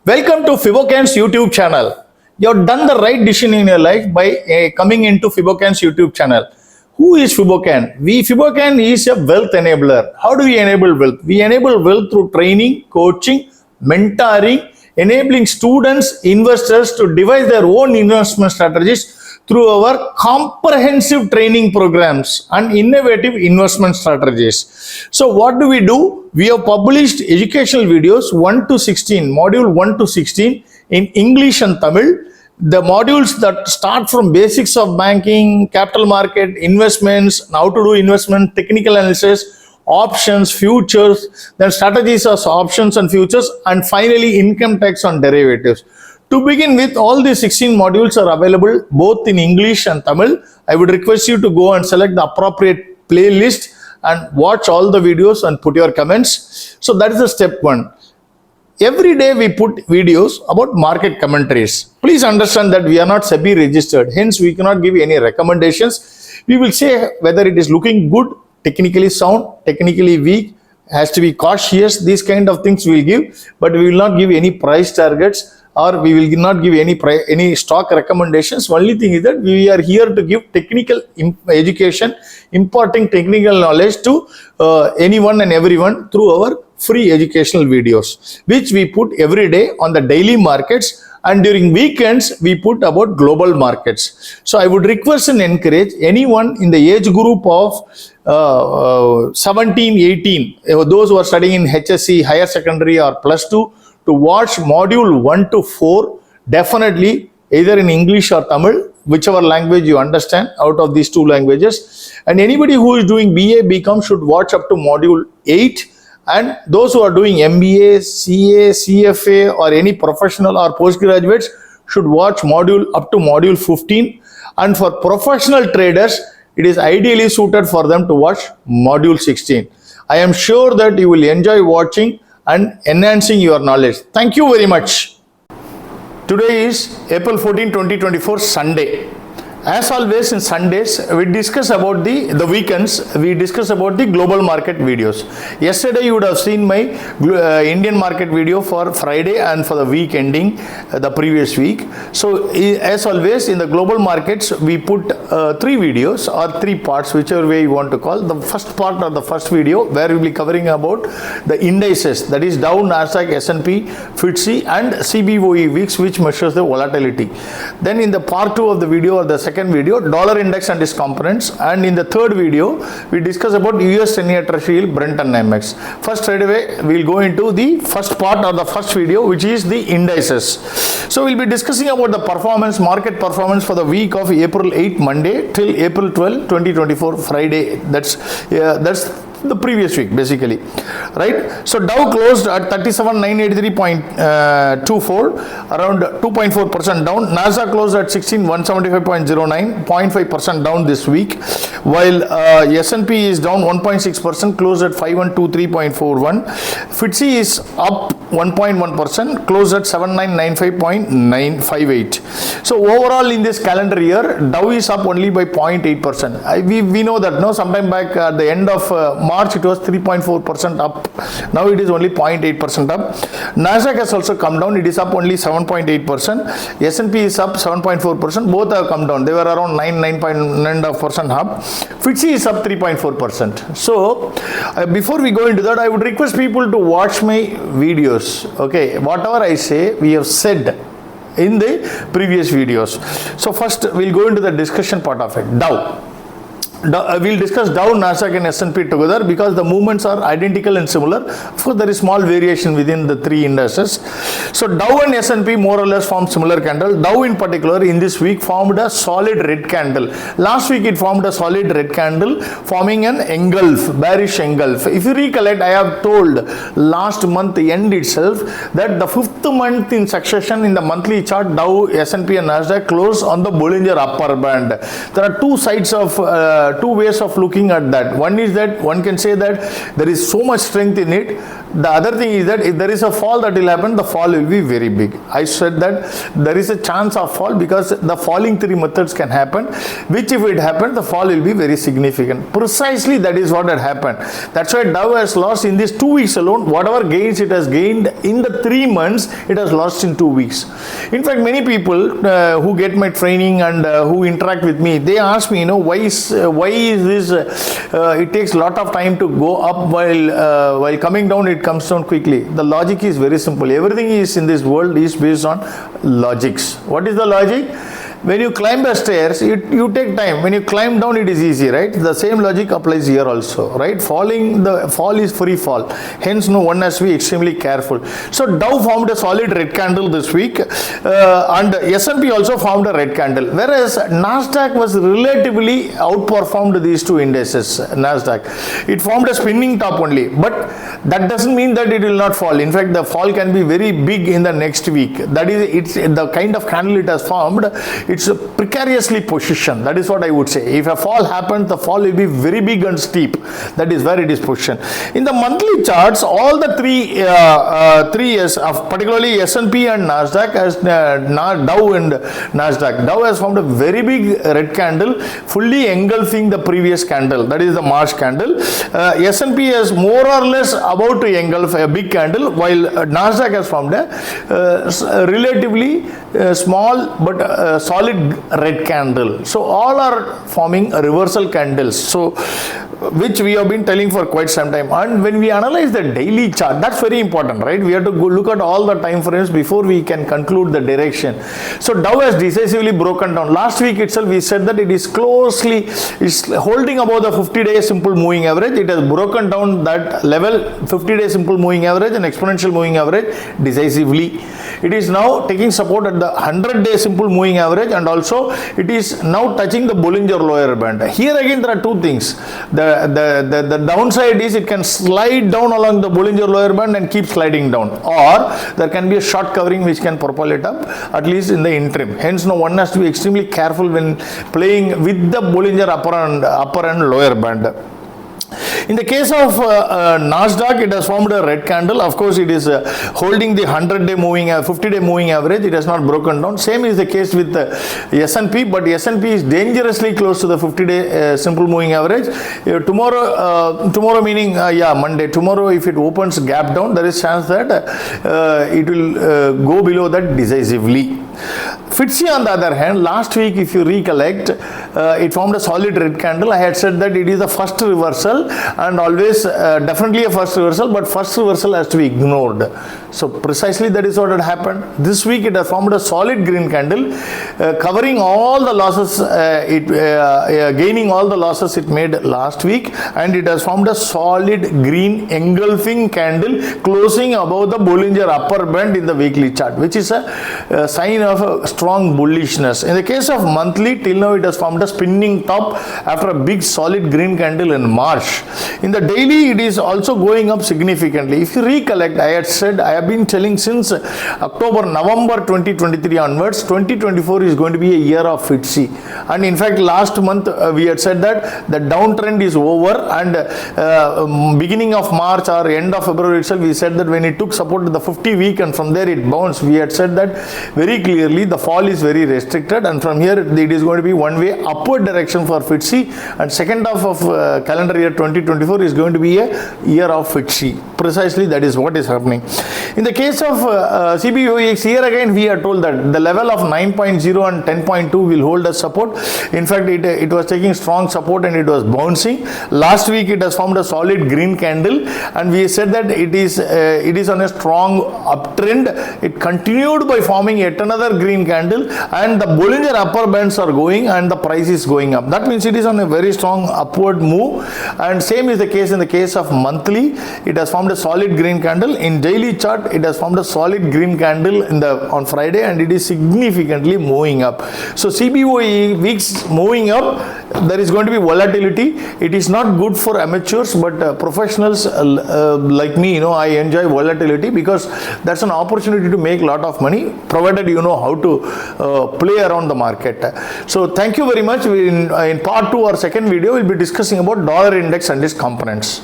Welcome to Fibocan's YouTube channel. You have done the right decision in your life by coming into Fibocan's YouTube channel. Who is Fibocan? Fibocan is a wealth enabler. How do we enable wealth? We enable wealth through training, coaching, mentoring, enabling students, investors to devise their own investment strategies through our comprehensive training programs and innovative investment strategies. So what do? We have published educational videos 1 to 16, module 1 to 16 in English and Tamil. The modules that start from basics of banking, capital market, investments, how to do investment, technical analysis, options, futures, then strategies of options and futures, and finally income tax on derivatives. To begin with, all these 16 modules are available both in English and Tamil. I would request you to go and select the appropriate playlist and watch all the videos and put your comments. So that is the step one. Every day we put videos about market commentaries. Please understand that we are not SEBI registered. Hence, we cannot give any recommendations. We will say whether it is looking good, technically sound, technically weak, has to be cautious. These kind of things we will give, but we will not give any price targets, or we will not give any stock recommendations. Only thing is that we are here to give technical education, imparting technical knowledge to anyone and everyone through our free educational videos, which we put every day on the daily markets, and during weekends we put about global markets. So I would request and encourage anyone in the age group of 17, 18, those who are studying in HSC, higher secondary or +2, to watch module 1 to 4, definitely either in English or Tamil, whichever language you understand out of these two languages. And anybody who is doing BA, BCom should watch up to module 8. And those who are doing MBA, CA, CFA or any professional or postgraduates should watch module up to module 15. And for professional traders, it is ideally suited for them to watch module 16. I am sure that you will enjoy watching and enhancing your knowledge. Thank you very much. Today is April 14, 2024, Sunday. As always in Sundays, we discuss about the weekends, we discuss about the global market videos. Yesterday you would have seen my Indian market video for Friday and for the week ending the previous week. So as always in the global markets, we put 3 videos or 3 parts, whichever way you want to call. The first part or the first video where we will be covering about the indices, that is Dow, Nasdaq, S&P FTSE and CBOE weeks, which measures the volatility. Then in the part 2 of the video or the second video, dollar index and its components, and in the third video we discuss about US 10-year treasury yield, Brent and NYMEX. First, straight away we will go into the first part or the first video, which is the indices. So we will be discussing about the performance, market performance for the week of April 8 Monday till April 12 2024 Friday. That's the previous week basically, right? So Dow closed at 37,983.24, around 2.4% down. Nasdaq closed at 16,175.09, 0.5% down this week, while S&P is down 1.6%, closed at 5123.41. FTSE is up 1.1%, closed at 7995.958. So overall in this calendar year, Dow is up only by 0.8%. We know that, no, sometime back at the end of March it was 3.4% up. Now it is only 0.8% up. Nasdaq has also come down. It is up only 7.8%. S&P is up 7.4%. Both have come down. They were around 9.5% up. FTSE is up 3.4%. So before we go into that, I would request people to watch my videos. Okay, whatever I say, we have said in the previous videos. So first we'll go into the discussion part of it. Dow. We'll discuss Dow, Nasdaq and S&P together because the movements are identical and similar. Of course, there is small variation within the 3 indices. So Dow and S&P more or less formed similar candle. Dow in particular in this week formed a solid red candle. Last week it formed a solid red candle, forming an engulf, bearish engulf. If you recollect, I have told last month end itself that the 5th month in succession in the monthly chart, Dow, S&P and Nasdaq closed on the Bollinger upper band. There are 2 sides of two ways of looking at that. One is that one can say that there is so much strength in it. The other thing is that if there is a fall that will happen, the fall will be very big. I said that there is a chance of fall because the falling three methods can happen, which if it happens, the fall will be very significant. Precisely that is what had happened. That's why Dow has lost in these 2 weeks alone, whatever gains it has gained in the 3 months, it has lost in 2 weeks. In fact, many people who get my training and who interact with me, they ask me, why is this, it takes a lot of time to go up while coming down, it comes down quickly. The logic is very simple. Everything is in this world is based on logics. What is the logic? When you climb the stairs, you take time. When you climb down, it is easy, right? The same logic applies here also, right? The fall is free fall. Hence, one has to be extremely careful. So Dow formed a solid red candle this week, and S&P also formed a red candle. Whereas Nasdaq was relatively outperformed these two indices. Nasdaq, it formed a spinning top only, but that doesn't mean that it will not fall. In fact, the fall can be very big in the next week. That is, it's the kind of candle it has formed. It's precariously positioned. That is what I would say. If a fall happens, the fall will be very big and steep. That is where it is positioned. In the monthly charts, all the three particularly S&P and Nasdaq, as Dow and Nasdaq. Dow has formed a very big red candle, fully engulfing the previous candle. That is the March candle. S&P is more or less about to engulf a big candle, while Nasdaq has formed a relatively small but solid red candle. So all are forming reversal candles, so which we have been telling for quite some time. And when we analyze the daily chart, that's very important, right? We have to go look at all the time frames before we can conclude the direction. So Dow has decisively broken down. Last week itself we said that it is holding above the 50-day simple moving average. It has broken down that level, 50-day simple moving average and exponential moving average, decisively. It is now taking support at the 100-day simple moving average, and also it is now touching the Bollinger lower band. Here again there are two things. The downside is it can slide down along the Bollinger lower band and keep sliding down, or there can be a short covering which can propel it up, at least in the interim. Hence, one has to be extremely careful when playing with the Bollinger upper and lower band. In the case of Nasdaq, it has formed a red candle. Of course, it is holding the 100-day moving, 50-day moving average. It has not broken down. Same is the case with S&P, but S&P is dangerously close to the 50-day simple moving average. Tomorrow meaning Monday. Tomorrow, if it opens gap down, there is chance that it will go below that decisively. FTSE on the other hand, last week if you recollect, it formed a solid red candle. I had said that it is the first reversal, and always definitely a first reversal, but first reversal has to be ignored. So precisely that is what had happened. This week it has formed a solid green candle, covering all the losses, gaining all the losses it made last week, and it has formed a solid green engulfing candle closing above the Bollinger upper band in the weekly chart, which is a sign of a strong bullishness. In the case of monthly, till now it has formed a spinning top after a big solid green candle in March. In the daily, it is also going up significantly. If you recollect, I have been telling since November 2023 onwards, 2024 is going to be a year of FTSE. And in fact, last month we had said that the downtrend is over, and beginning of March or end of February itself, we said that when it took support to the 50-week and from there it bounced, we had said that very clearly the fall is very restricted, and from here it is going to be one-way upward direction for FTSE, and second half of calendar year 2024 is going to be a year of FTSE. Precisely that is what is happening. In the case of CBOEX, here again we are told that the level of 9.0 and 10.2 will hold as support. In fact, it was taking strong support and it was bouncing. Last week it has formed a solid green candle, and we said that it is on a strong uptrend. It continued by forming yet another green candle, and the Bollinger upper bands are going and the price is going up. That means it is on a very strong upward move, and same is the case in the case of monthly. It has formed a solid green candle. In daily chart, it has formed a solid green candle on Friday, and it is significantly moving up. So CBOE weeks moving up, there is going to be volatility. It is not good for amateurs, but professionals like me, I enjoy volatility because that's an opportunity to make a lot of money, provided you know how to play around the market. So thank you very much. In part 2 or second video, we'll be discussing about dollar index and its components.